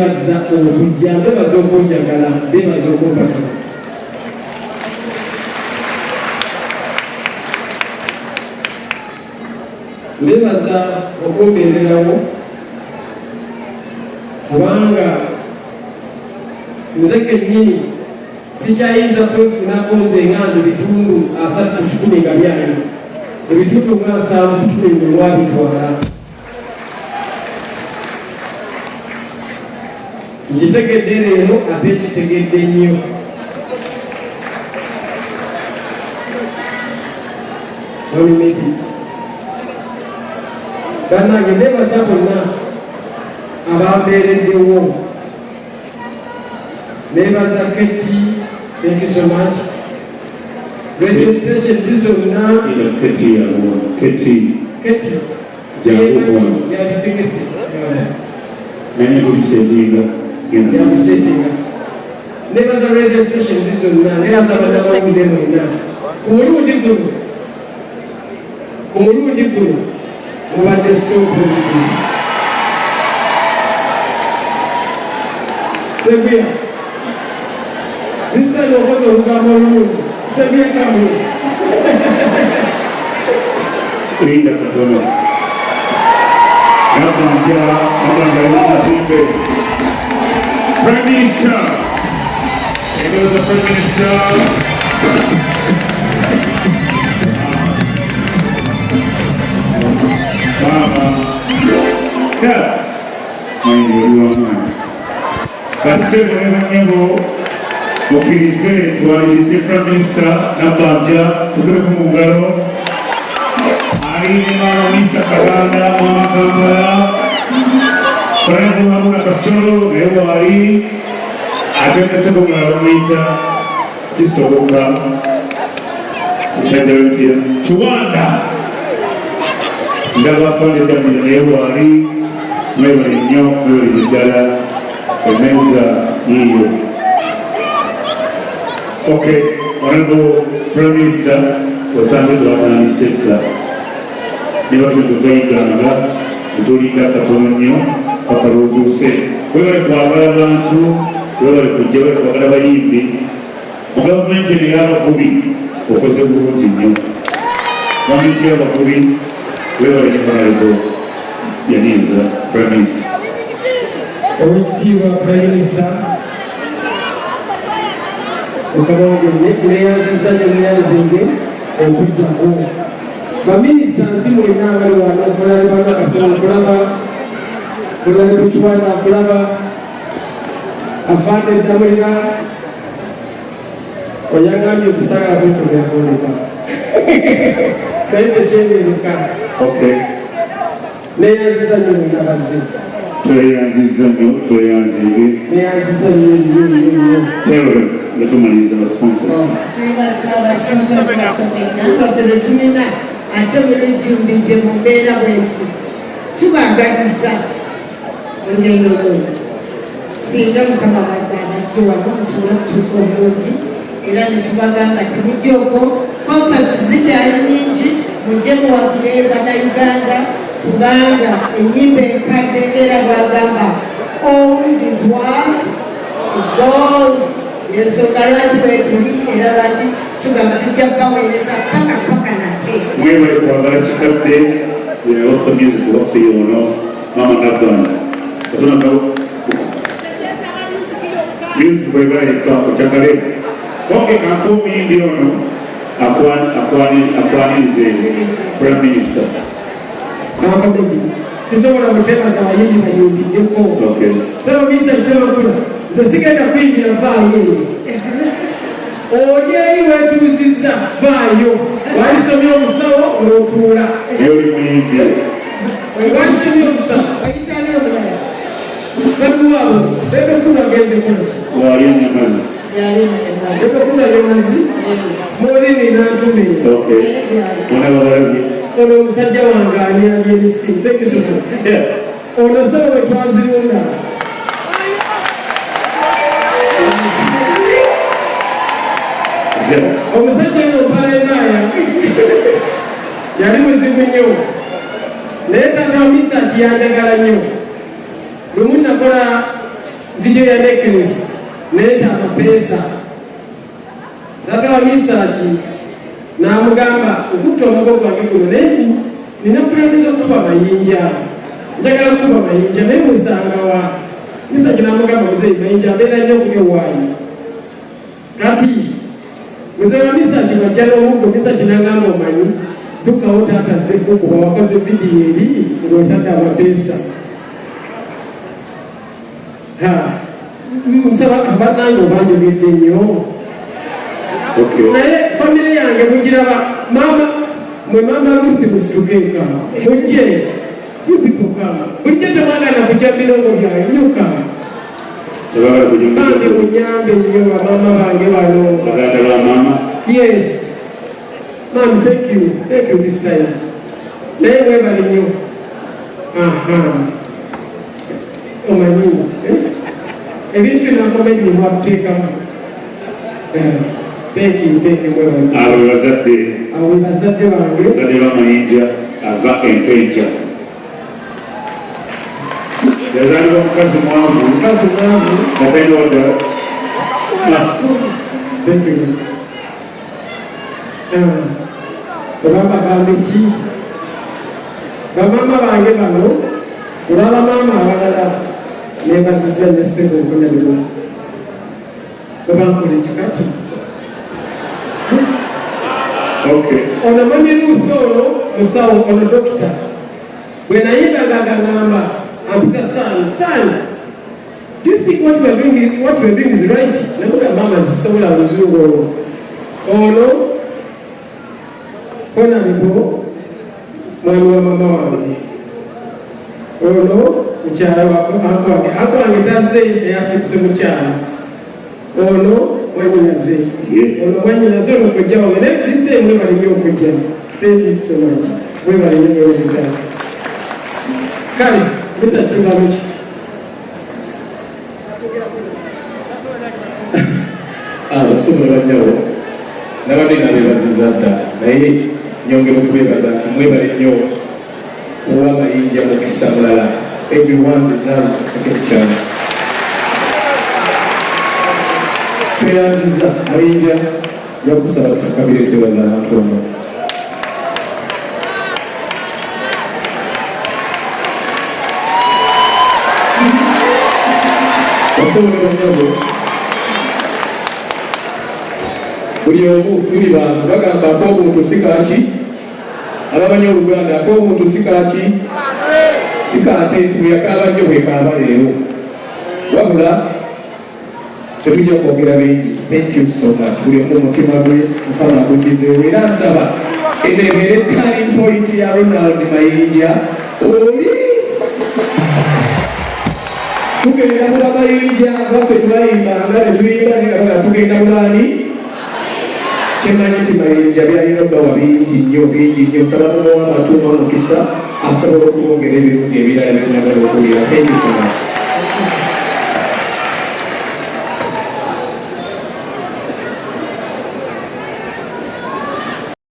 beebaza okujja, beebaza okunjagala, beebaza okumpakira. Beebaza okumbeererawo kubanga nze kennyini sikyayinza kwefunako nze nga nze bitundu 310 nga byanyi, ebitundu nga 710 wabitwala. Nkitegedde leero ate nkitegedde nnyo. Olimedi bannange neebaza bonna abambeereddewo. Neebaza Keti, thank you so much. Radio station zizonna Keti yabitegesi naye kubisetinga. Neebaza radio station zizonna, neebaza bannamawulire mwenna. Ku mulundi guno mubadde so positive. Sevilla, this time of course of Gamma Sevilla coming. Linda Katono. Abazze Prime Minister. It was the Prime Minister. Basebo n'abanyabo mukkirize twalirize Prime Minister Nabanja tugere mu ngalo alina Misa Kabanda Mama Kampala Prime Wabula Kasolo naye wali ateekeseko mulala bamuyita kisoboka musajja w'empya Kiwanda ndaba afande Damira naye wali mwebale nnyo mwebale ddala emeza yiyo. Okay, Honorable Prime Minister osanze twatandise dda ne batuuka bayiganga tulinda katono nnyo paka lwotuuse. Webale kwagala abantu, webale kujja, webale kwagala bayimbi. Mu gavumenti eno ey'abavubi okoze bulungi nnyo. Gavumenti y'abavubi webale ne Honorable Yebaziza Prime Minister. Oweekitiibwa Prime Minister neyanziza neyanzinge okujjako baminisita nsi mwenna abali wano okulaba ne Bakasolo, okulaba ne Bukivuulu, okulaba afande Damira. Oyagambye okisagala kwetogera kwoleka naye tekyenderuka. Neyanziza nnyo mwenna Abazze. Tweyanziza nnyo, tweyanzige. Neyanziza nnyo. Tewe nga tumaliriza abasponsa. Tumina ate mulejjumbidde mu mbeera bwenti tubagaliza olugendo olungi. Singa Mukama badde abajja wano musobola okutuuka obulungi era ne tubagamba nti mujjeko concerts zikyali nnyingi, mujje muwagire bannayuganda kubanga ennyimba enkadde era bwagamba all this world is gold. Ensonga lwaki bwetuli era lwaki tugamba tujja kubaweereza paka nate. Mwebale kwagala kikadde offer music waffe ono Mama Nabanja katonaka music bwegala yekka okyakale. Okay, kankumuyimbi ono akwanirize Prime Minister. Abakamedi sisobola kuteekaza abayimbi bayimbiddeko. Sebo bisa sebakula nze sigenda kuyimbira vaayo oli eri wetuusizza vaayo walisomye omusawo olwotuula walisomye omusawo baduwabo bebekulu agenze kulaki bebekulu ayemazi molini nantumire ono omusajja wange ani abyebisimu tekisoso ono sebo wetwazirunda omusajja ono mpalaemaaya yali muzibu nnyo naye tata wa Misa kiyanjagala nnyo. Lumu nakola video ya necklace neta amapesa tata wa misachi namugamba okutta omugo gwange guno naye nina pulaniza okuba Mayinja njagala kuba Mayinja naye musanga wa misachi namugamba muzeeyi Mayinja abeera nnyo okubewaayi kati muzeeyi wa misachi wajja n'omugo misachi nagamba omanyi dukawo taata zefukuba wakoze vidiyo eri ng'otadde amapesa nsaba abannange obanjogedde nnyo naye famire yange mugiraba mama mwe mama Lucy musitukenka mujje yupipoka bulijjo temwagala kujja birongo byange nyuka bange munyambe nnyo bamama bange bano yes ma'am thank you this time naye mwebale nnyo omanyi ebintu binakomedi bimwakuteekamu thank you mwebale awe bazadde bange bazadde ba Mayinja ava Empeja yazaalibwa mukazi mwavu nga talina wadda thank you tebambagamba ki bamama bange bano olwaba maama abalala nebaziza nesebo okunabirwa babankole kikati ono mami Ruth ono musawo ono dokita bwe nayimbaga agagamba ampita son do you think what we're doing is right nakuga mama zisobola buzungu ono honorable mwami wa mama wange ono mukyala ako wange tazze eyasikise mukyala ono wanyinaze ono wanyinaze ono kujja wange naye this time mwebale nnyo okujja thank you so much mwebale nnyo mwebale kale musasingamuki abasobola nnyo nabadde nabeebaziza dda naye nyongera okubeebaza nti mwebale nnyo kuwa Mayinja mukisa mulala. Everyone deserves a second chance. Tweyaziza Mayinja yakusaba tufukabire twebaza abantu ono basobola nnyo buli omu tuli bantu bagamba ak'omuntu si kaaki abamanyi Oluganda ak'omuntu si kaaki si kaate nti bweyakaaba nnyo bwekaaba leero wabula tetujja kwogera bingi. Thank you so much buli omu omutima gwe Mukama aguddizeewo era nsaba eneebeere turning point ya Ronald Mayinja oli tugenda muba Mayinja baffe twayimbanga ne tuyimba nga tugenda mulani kyemanyi nti Mayinja byalina obbawa bingi nnyo nsaba mubawa amatuuma mukisa asobola okwongera ebirungi ebirala byonagala okuwulira. Thank you so much.